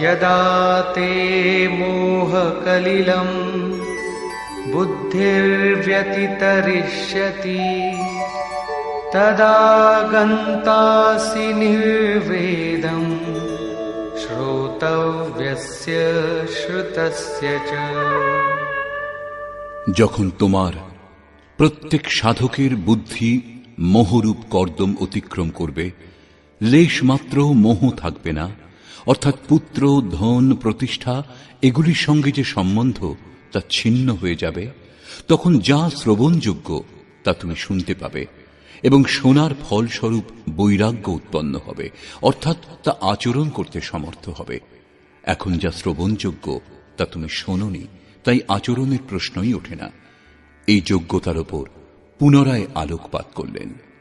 यदा ते मोहकलिलं बुद्धिर्व्यतितरिष्यति तदा गन्तासि निर्वेदं श्रोतव्यस्य श्रुतस्य च। যখন তোমার প্রত্যেক সাধকের বুদ্ধি মোহরূপ কর্দম অতিক্রম করবে, লেশ মাত্র মোহ থাকবে না, অর্থাৎ পুত্র, ধন, প্রতিষ্ঠা এগুলির সঙ্গে যে সম্বন্ধ তা ছিন্ন হয়ে যাবে, তখন যা শ্রবণযোগ্য তা তুমি শুনতে পাবে এবং শোনার ফলস্বরূপ বৈরাগ্য উৎপন্ন হবে, অর্থাৎ তা আচরণ করতে সমর্থ হবে। এখন যা শ্রবণযোগ্য তা তুমি শোনোনি, তাই আচরণের প্রশ্নই ওঠে না। এই যোগ্যতার ওপর পুনরায় আলোকপাত করলেন।